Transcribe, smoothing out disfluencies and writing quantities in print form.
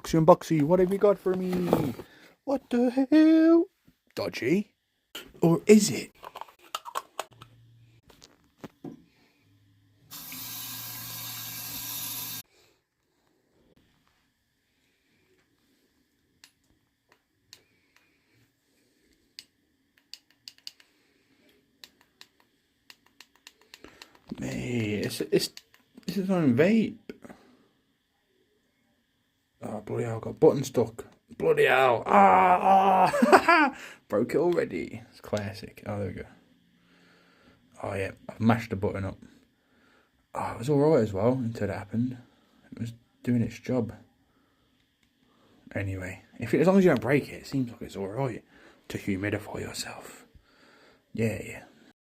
Unboxy, what have you got for me? What the hell? Dodgy? Or is it? Mate, it's his own vape. Oh, bloody hell, got button stuck. Bloody hell. Broke it already. It's classic. Oh, there we go. Oh, yeah, I've mashed the button up. Oh, it was alright as well until it happened. It was doing its job. Anyway, as long as you don't break it, it seems like it's alright to humidify yourself. Yeah.